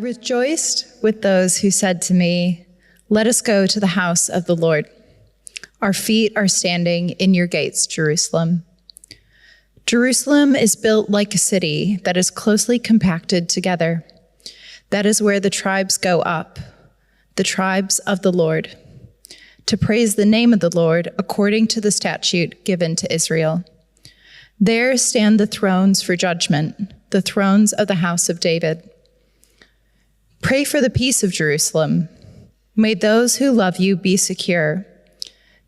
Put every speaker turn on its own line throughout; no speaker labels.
rejoiced with those who said to me, "Let us go to the house of the Lord." Our feet are standing in your gates, Jerusalem. Jerusalem is built like a city that is closely compacted together. That is where the tribes go up, the tribes of the Lord, to praise the name of the Lord according to the statute given to Israel. There stand the thrones for judgment, the thrones of the house of David. Pray for the peace of Jerusalem. May those who love you be secure.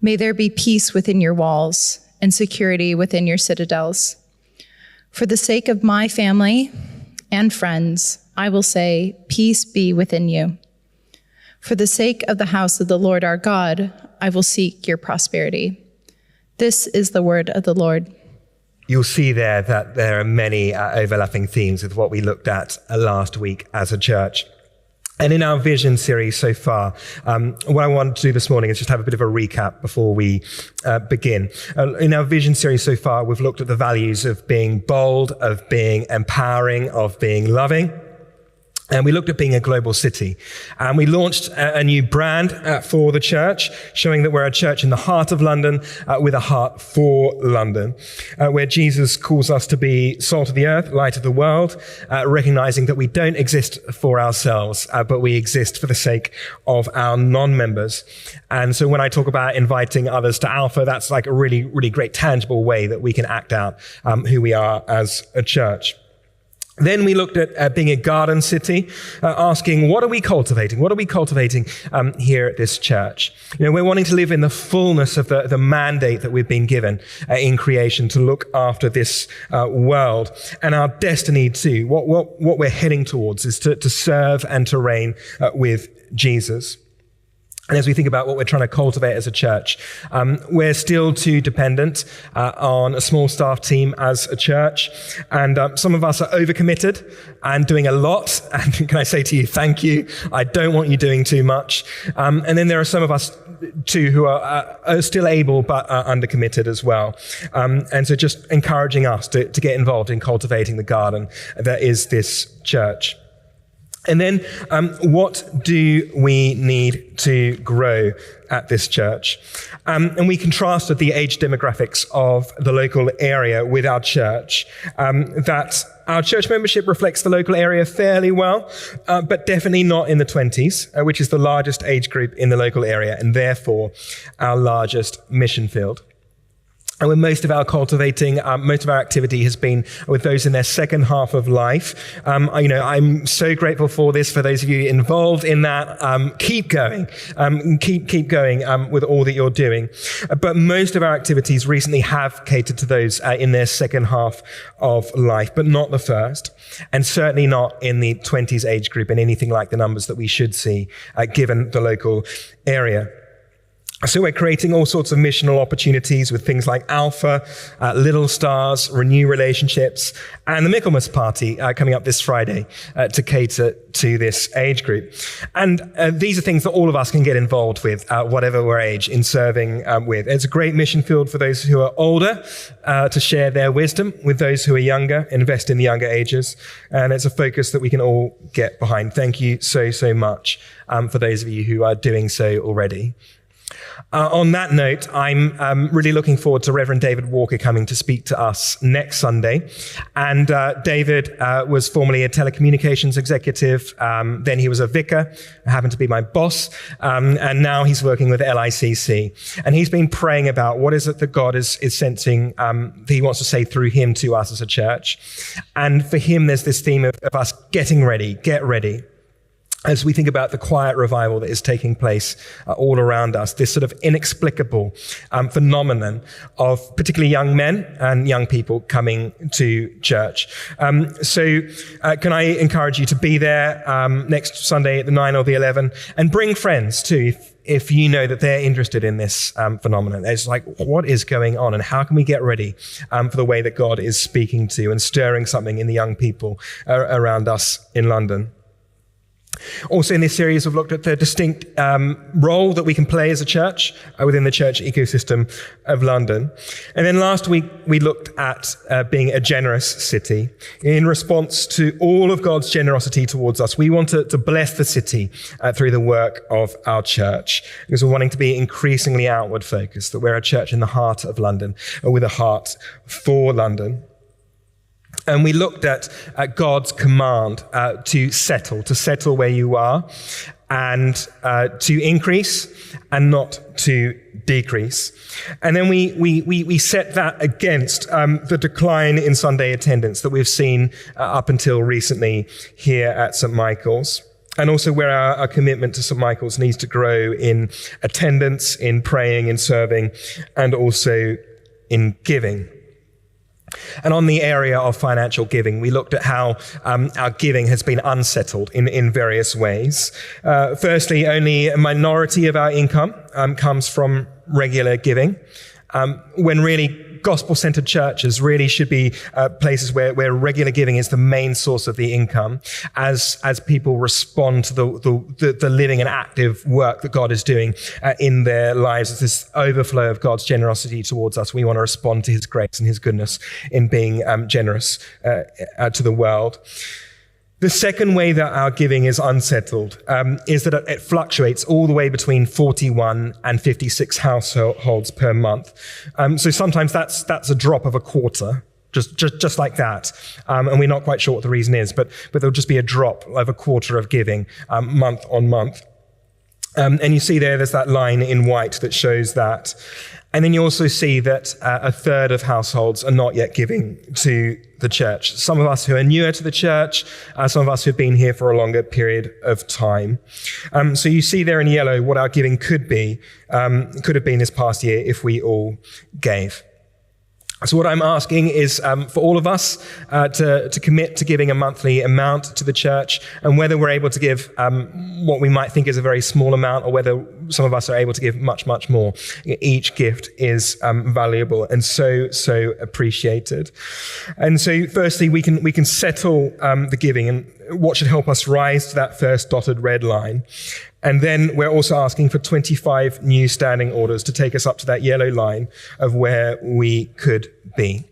May there be peace within your walls and security within your citadels. For the sake of my family and friends, I will say, peace be within you. For the sake of the house of the Lord our God, I will seek your prosperity. This is the word of the Lord.
You'll see there that there are many overlapping themes with what we looked at last week as a church. And in our vision series so far, what I want to do this morning is just have a bit of a recap before we begin. In our vision series so far, we've looked at the values of being bold, of being empowering, of being loving. And we looked at being a global city. And we launched a new brand for the church, showing that we're a church in the heart of London, with a heart for London, where Jesus calls us to be salt of the earth, light of the world, recognizing that we don't exist for ourselves, but we exist for the sake of our non-members. And so when I talk about inviting others to Alpha, that's like a really, really great tangible way that we can act out who we are as a church. Then we looked at being a garden city, asking, what are we cultivating? What are we cultivating here at this church? You know, we're wanting to live in the fullness of the mandate that we've been given in creation to look after this world, and our destiny too. What we're heading towards is to serve and to reign with Jesus. And as we think about what we're trying to cultivate as a church, we're still too dependent on a small staff team as a church. And some of us are overcommitted and doing a lot. And can I say to you, thank you. I don't want you doing too much. And then there are some of us too who are still able but are undercommitted as well. And so just encouraging us to get involved in cultivating the garden that is this church. And then what do we need to grow at this church? And we contrasted the age demographics of the local area with our church, that our church membership reflects the local area fairly well, but definitely not in the 20s, which is the largest age group in the local area and therefore our largest mission field. And when most of our cultivating, most of our activity has been with those in their second half of life. I'm so grateful for this, for those of you involved in that. Keep going, keep going with all that you're doing. But most of our activities recently have catered to those in their second half of life, but not the first, and certainly not in the 20s age group in anything like the numbers that we should see, given the local area. So we're creating all sorts of missional opportunities with things like Alpha, Little Stars, Renew Relationships, and the Michaelmas Party coming up this Friday to cater to this age group. And these are things that all of us can get involved with, whatever we're age, in serving with. It's a great mission field for those who are older to share their wisdom with those who are younger, invest in the younger ages. And it's a focus that we can all get behind. Thank you so much for those of you who are doing so already. On that note, I'm really looking forward to Reverend David Walker coming to speak to us next Sunday. And David was formerly a telecommunications executive. Then he was a vicar, happened to be my boss. And now he's working with LICC. And he's been praying about what is it that God is sensing, that he wants to say through him to us as a church. And for him, there's this theme of us getting ready, get ready. As we think about the quiet revival that is taking place all around us, this sort of inexplicable phenomenon of particularly young men and young people coming to church. So can I encourage you to be there next Sunday at the 9 or the 11, and bring friends too, if you know that they're interested in this phenomenon. It's like, what is going on, and how can we get ready for the way that God is speaking to and stirring something in the young people around us in London? Also in this series, we've looked at the distinct role that we can play as a church within the church ecosystem of London. And then last week, we looked at being a generous city. In response to all of God's generosity towards us, we want to bless the city through the work of our church, because we're wanting to be increasingly outward focused, that we're a church in the heart of London, with a heart for London. And we looked at God's command to settle where you are, and to increase and not to decrease. And then we set that against the decline in Sunday attendance that we've seen up until recently here at St. Michael's. And also where our commitment to St. Michael's needs to grow in attendance, in praying, in serving, and also in giving. And on the area of financial giving, we looked at how our giving has been unsettled in various ways. Firstly, only a minority of our income comes from regular giving, when really gospel-centered churches really should be places where regular giving is the main source of the income as people respond to the living and active work that God is doing in their lives. It's this overflow of God's generosity towards us. We want to respond to his grace and his goodness in being generous to the world. The second way that our giving is unsettled is that it fluctuates all the way between 41 and 56 households per month. So sometimes that's a drop of a quarter, just like that. And we're not quite sure what the reason is, but there'll just be a drop of a quarter of giving month on month. And you see there's that line in white that shows that. And then you also see that a third of households are not yet giving to the church. Some of us who are newer to the church, some of us who have been here for a longer period of time. So you see there in yellow what our giving could have been this past year if we all gave. So what I'm asking is for all of us to commit to giving a monthly amount to the church, and whether we're able to give what we might think is a very small amount, or whether some of us are able to give much, much more. Each gift is valuable and so appreciated. And so firstly, we can settle the giving, and what should help us rise to that first dotted red line. And then we're also asking for 25 new standing orders to take us up to that yellow line of where we could be.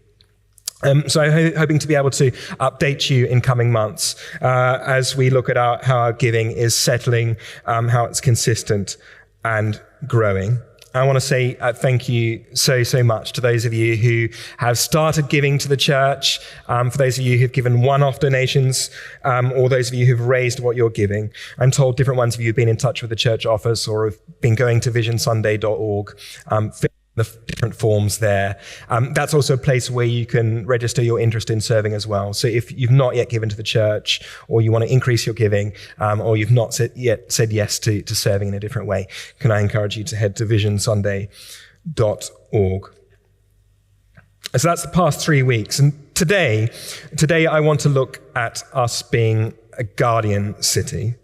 So I'm hoping to be able to update you in coming months as we look at how our giving is settling, how it's consistent and growing. I want to say thank you so much to those of you who have started giving to the church, for those of you who've given one-off donations, or those of you who've raised what you're giving. I'm told different ones of you have been in touch with the church office or have been going to visionsunday.org, the different forms there. That's also a place where you can register your interest in serving as well. So if you've not yet given to the church, or you want to increase your giving, or you've not yet said yes to serving in a different way, can I encourage you to head to visionsunday.org. So that's the past 3 weeks. And today I want to look at us being a guardian city.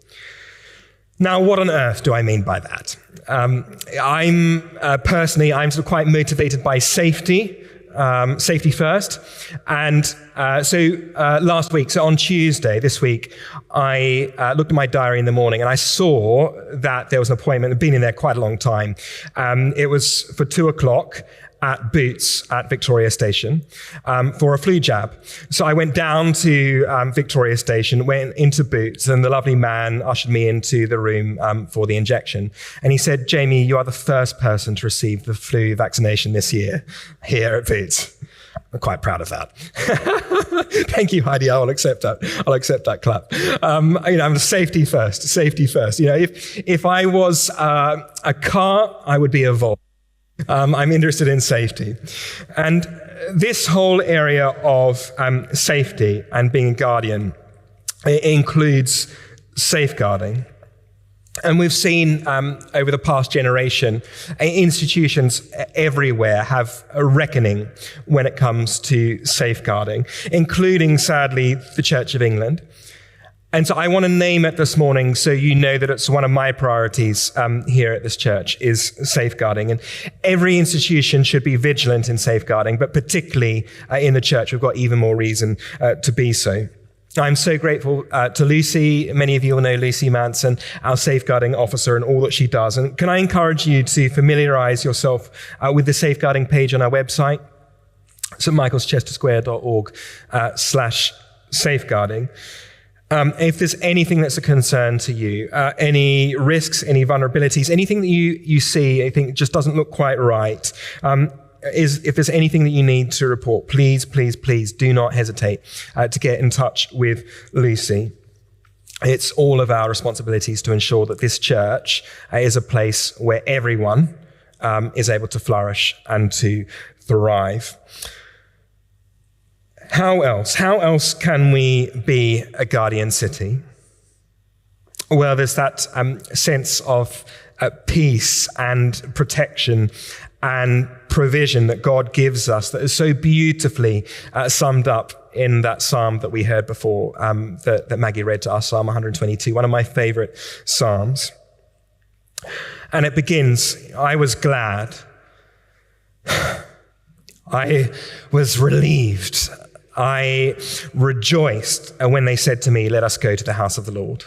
Now, what on earth do I mean by that? I'm sort of quite motivated by safety first. And so last week, so on Tuesday this week, I looked at my diary in the morning and I saw that there was an appointment. I'd been in there quite a long time. It was for 2:00 at Boots at Victoria Station for a flu jab. So I went down to Victoria Station, went into Boots, and the lovely man ushered me into the room for the injection. And he said, "Jamie, you are the first person to receive the flu vaccination this year here at Boots." I'm quite proud of that. Thank you, Heidi. I'll accept that. I'll accept that clap. I'm safety first. If I was a car, I would be a Volt. I'm interested in safety. And this whole area of safety and being a guardian includes safeguarding. And we've seen over the past generation, institutions everywhere have a reckoning when it comes to safeguarding, including, sadly, the Church of England. And so I want to name it this morning so you know that it's one of my priorities here at this church is safeguarding. And every institution should be vigilant in safeguarding, but particularly in the church, we've got even more reason to be so. I'm so grateful to Lucy. Many of you will know Lucy Manson, our safeguarding officer, and all that she does. And can I encourage you to familiarize yourself with the safeguarding page on our website, stmichaelschestersquare.org/safeguarding. If there's anything that's a concern to you, any risks, any vulnerabilities, anything that you see, I think just doesn't look quite right, if there's anything that you need to report, please do not hesitate to get in touch with Lucy. It's all of our responsibilities to ensure that this church is a place where everyone is able to flourish and to thrive. How else can we be a guardian city? Well, there's that sense of peace and protection and provision that God gives us that is so beautifully summed up in that psalm that we heard before, that Maggie read to us, Psalm 122, one of my favorite psalms. And it begins, I was glad, I was relieved, I rejoiced when they said to me, let us go to the house of the Lord.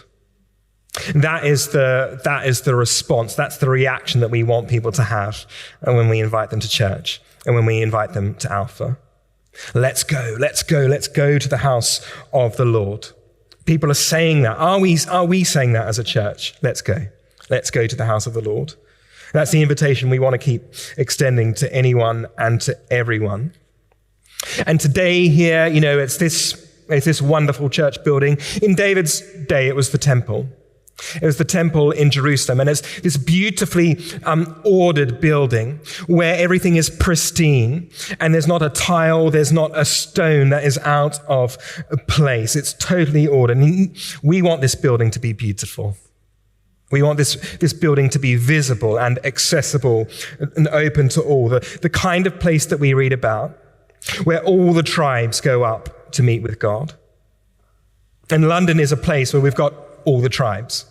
That is the response. That's the reaction that we want people to have when we invite them to church and when we invite them to Alpha. Let's go to the house of the Lord. People are saying that. Are we saying that as a church? Let's go to the house of the Lord. That's the invitation we want to keep extending to anyone and to everyone. And today here, it's this wonderful church building. In David's day, it was the temple. It was the temple in Jerusalem, and it's this beautifully ordered building where everything is pristine, and there's not a tile, there's not a stone that is out of place. It's totally ordered. And we want this building to be beautiful. We want this building to be visible and accessible and open to all. The kind of place that we read about, where all the tribes go up to meet with God. And London is a place where we've got all the tribes.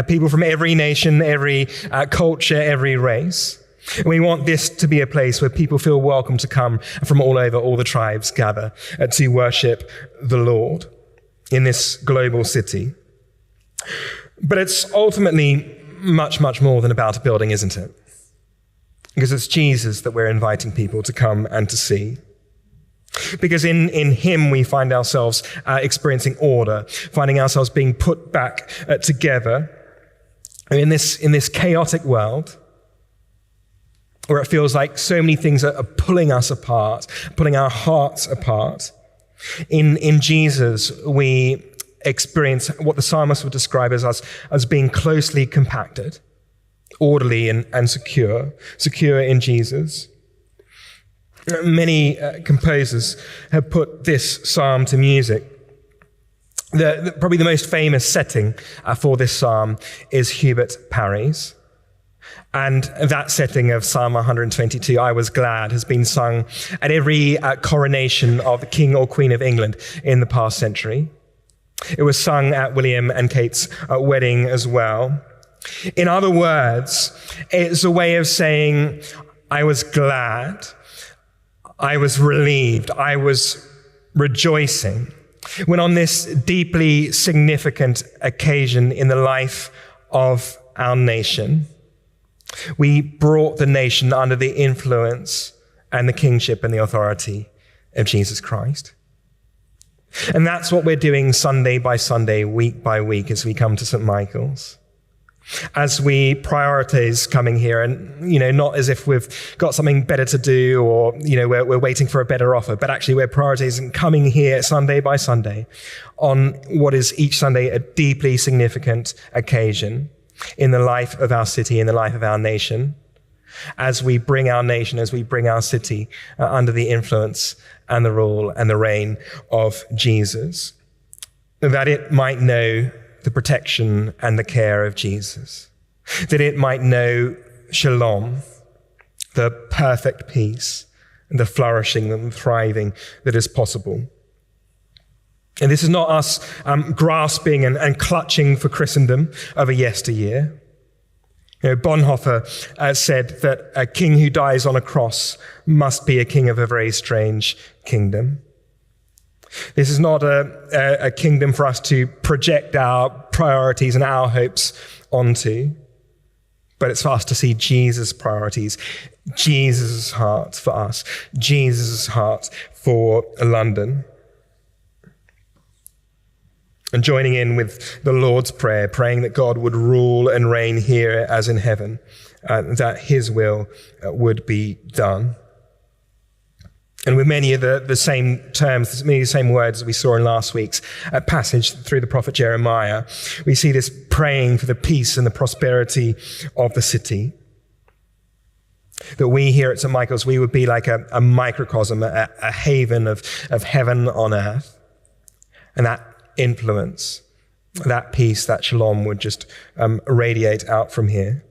People from every nation, every culture, every race. And we want this to be a place where people feel welcome to come from all over, all the tribes gather to worship the Lord in this global city. But it's ultimately much, much more than about a building, isn't it? Because it's Jesus that we're inviting people to come and to see. Because in him we find ourselves experiencing order, finding ourselves being put back together in this chaotic world where it feels like so many things are pulling us apart, pulling our hearts apart. In Jesus we experience what the psalmist would describe as being closely compacted, orderly and secure in Jesus. Many composers have put this psalm to music. Probably the most famous setting for this psalm is Hubert Parry's. And that setting of Psalm 122, I was glad, has been sung at every coronation of the King or Queen of England in the past century. It was sung at William and Kate's wedding as well. In other words, it's a way of saying, I was glad, I was relieved, I was rejoicing when on this deeply significant occasion in the life of our nation, we brought the nation under the influence and the kingship and the authority of Jesus Christ. And that's what we're doing Sunday by Sunday, week by week as we come to St. Michael's. As we prioritize coming here, and not as if we've got something better to do or we're waiting for a better offer, but actually we're prioritizing coming here Sunday by Sunday on what is each Sunday a deeply significant occasion in the life of our city, in the life of our nation, as we bring our nation, as we bring our city under the influence and the rule and the reign of Jesus, that it might know the protection and the care of Jesus, that it might know shalom, the perfect peace, and the flourishing and thriving that is possible. And this is not us grasping and clutching for Christendom of a yesteryear. Bonhoeffer said that a king who dies on a cross must be a king of a very strange kingdom. This is not a kingdom for us to project our priorities and our hopes onto, but it's for us to see Jesus' priorities, Jesus' heart for us, Jesus' heart for London. And joining in with the Lord's Prayer, praying that God would rule and reign here as in heaven, that his will would be done. And with many of the same terms, many of the same words that we saw in last week's passage through the prophet Jeremiah, we see this praying for the peace and the prosperity of the city. That we here at St. Michael's, we would be like a microcosm, a haven of heaven on earth. And that influence, that peace, that shalom would just radiate out from here.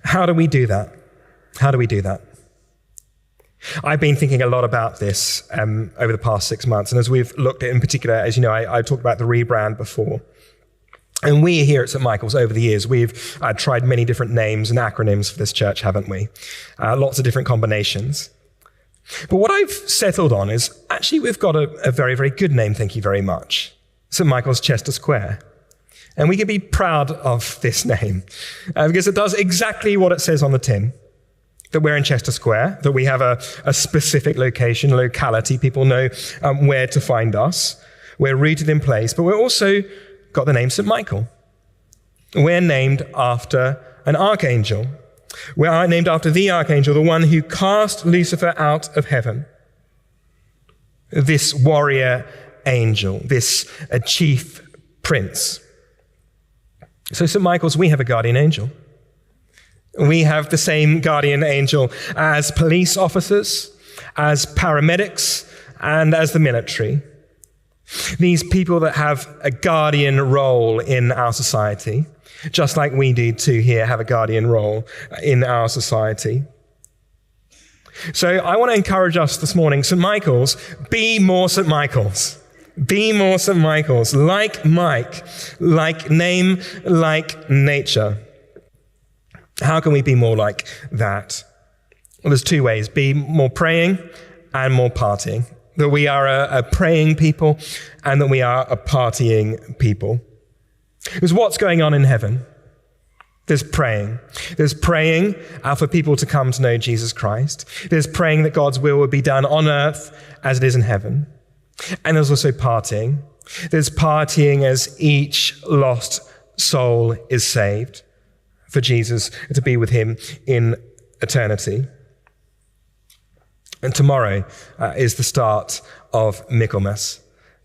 How do we do that? How do we do that? I've been thinking a lot about this over the past 6 months. And as we've looked at in particular, as you know, I talked about the rebrand before. And we here at St. Michael's over the years, we've tried many different names and acronyms for this church, haven't we? Lots of different combinations. But what I've settled on is actually we've got a very, very good name, thank you very much. St. Michael's Chester Square. And we can be proud of this name because it does exactly what it says on the tin. That we're in Chester Square, that we have a specific locality. People know where to find us. We're rooted in place, but we're also got the name St. Michael. We're named after an archangel. We're named after the archangel, the one who cast Lucifer out of heaven. This warrior angel, this chief prince. So St. Michael's, we have a guardian angel. We have the same guardian angel as police officers, as paramedics, and as the military. These people that have a guardian role in our society, just like we do too here have a guardian role in our society. So I want to encourage us this morning, St. Michael's, be more St. Michael's. Be more St. Michael's, like Mike, like name, like nature. How can we be more like that? Well, there's two ways. Be more praying and more partying. That we are a praying people and that we are a partying people. Because what's going on in heaven? There's praying. There's praying for people to come to know Jesus Christ. There's praying that God's will would be done on earth as it is in heaven. And there's also partying. There's partying as each lost soul is saved, for Jesus to be with him in eternity. And tomorrow is the start of Michaelmas,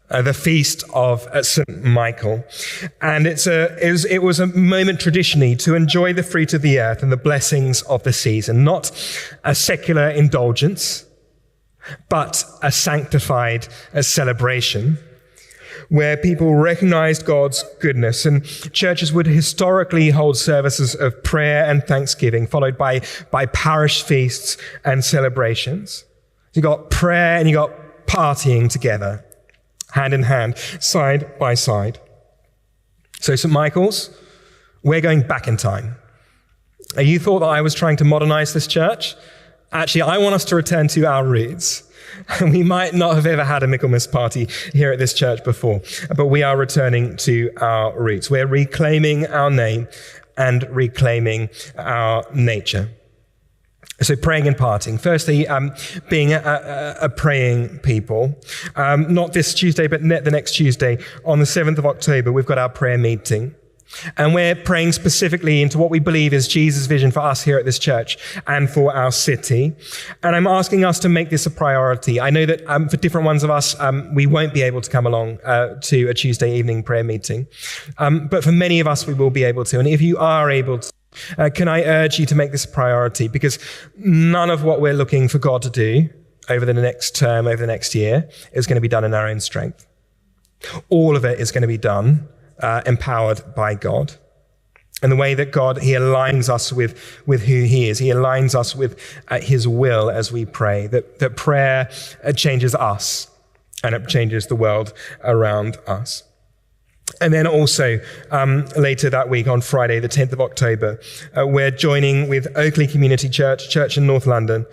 the feast of St. Michael. And it was a moment traditionally to enjoy the fruit of the earth and the blessings of the season, not a secular indulgence, but a sanctified celebration, where people recognized God's goodness. And churches would historically hold services of prayer and thanksgiving, followed by parish feasts and celebrations. You got prayer and you got partying together, hand in hand, side by side. So St. Michael's, we're going back in time. You thought that I was trying to modernize this church? Actually, I want us to return to our roots. We might not have ever had a Michaelmas party here at this church before, but we are returning to our roots. We're reclaiming our name and reclaiming our nature. So praying and partying. Firstly, being a praying people. Not this Tuesday, but the next Tuesday, on the 7th of October, we've got our prayer meeting. And we're praying specifically into what we believe is Jesus' vision for us here at this church and for our city. And I'm asking us to make this a priority. I know that for different ones of us, we won't be able to come along to a Tuesday evening prayer meeting. But for many of us, we will be able to. And if you are able to, can I urge you to make this a priority? Because none of what we're looking for God to do over the next term, over the next year, is going to be done in our own strength. All of it is going to be done empowered by God. And the way that God, he aligns us with who he is. He aligns us with his will as we pray. That prayer changes us and it changes the world around us. And then also later that week on Friday, the 10th of October, we're joining with Oakley Community Church in North London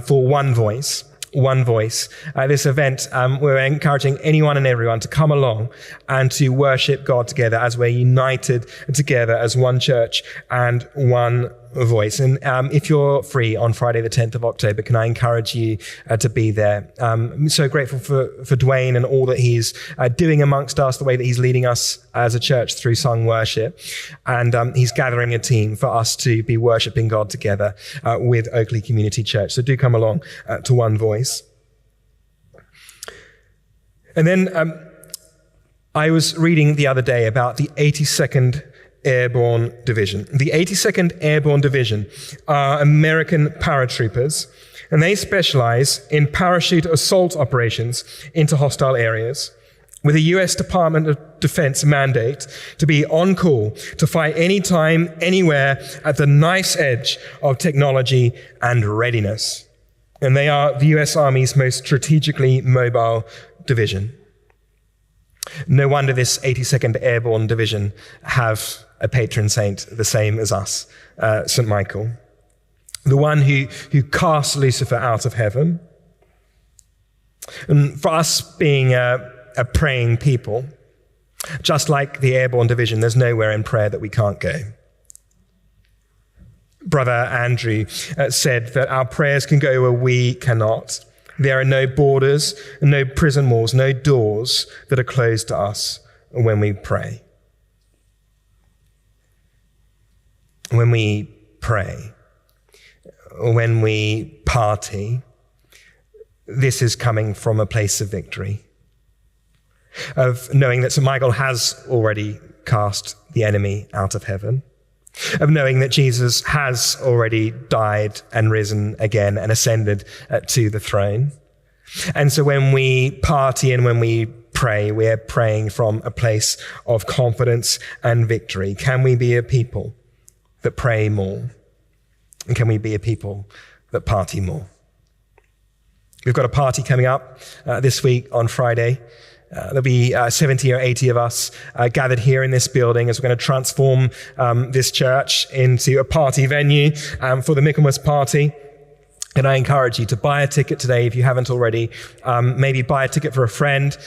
for One Voice. One Voice. This event, we're encouraging anyone and everyone to come along and to worship God together as we're united together as one church and one voice. And if you're free on Friday the 10th of October, can I encourage you to be there? I'm so grateful for Dwayne and all that he's doing amongst us, the way that he's leading us as a church through sung worship. And he's gathering a team for us to be worshiping God together with Oakley Community Church. So do come along to One Voice. And then I was reading the other day about the 82nd Airborne Division. The 82nd Airborne Division are American paratroopers, and they specialize in parachute assault operations into hostile areas, with a US Department of Defense mandate to be on call to fight anytime, anywhere at the knife's edge of technology and readiness. And they are the US Army's most strategically mobile division. No wonder this 82nd Airborne Division have a patron saint the same as us, St. Michael, the one who cast Lucifer out of heaven. And for us being a praying people, just like the Airborne Division, there's nowhere in prayer that we can't go. Brother Andrew said that our prayers can go where we cannot. There are no borders, no prison walls, no doors that are closed to us when we pray. When we pray, when we party, this is coming from a place of victory, of knowing that St. Michael has already cast the enemy out of heaven, of knowing that Jesus has already died and risen again and ascended to the throne. And so when we party and when we pray, we're praying from a place of confidence and victory. Can we be a people that pray more? And can we be a people that party more? We've got a party coming up this week on Friday. There'll be 70 or 80 of us gathered here in this building as we're going to transform this church into a party venue for the Michaelmas party. And I encourage you to buy a ticket today if you haven't already. Maybe buy a ticket for a friend.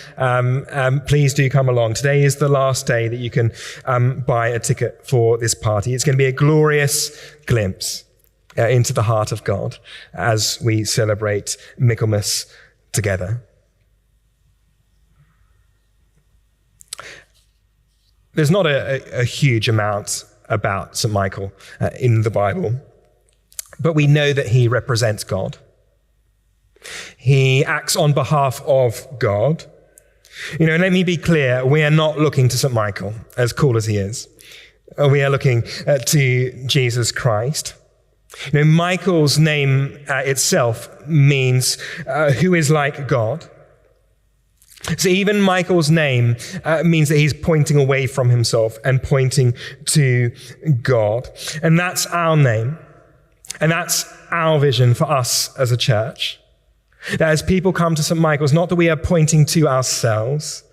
Please do come along. Today is the last day that you can buy a ticket for this party. It's going to be a glorious glimpse into the heart of God as we celebrate Michaelmas together. There's not a huge amount about St. Michael in the Bible, but we know that he represents God. He acts on behalf of God. You know, let me be clear, we are not looking to St. Michael, as cool as he is. We are looking to Jesus Christ. You know, Michael's name itself means who is like God. So even Michael's name means that he's pointing away from himself and pointing to God. And that's our name. And that's our vision for us as a church. That as people come to St. Michael's, not that we are pointing to ourselves,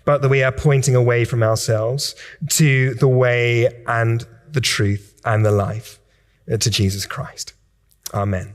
but that we are pointing away from ourselves to the way and the truth and the life, to Jesus Christ. Amen.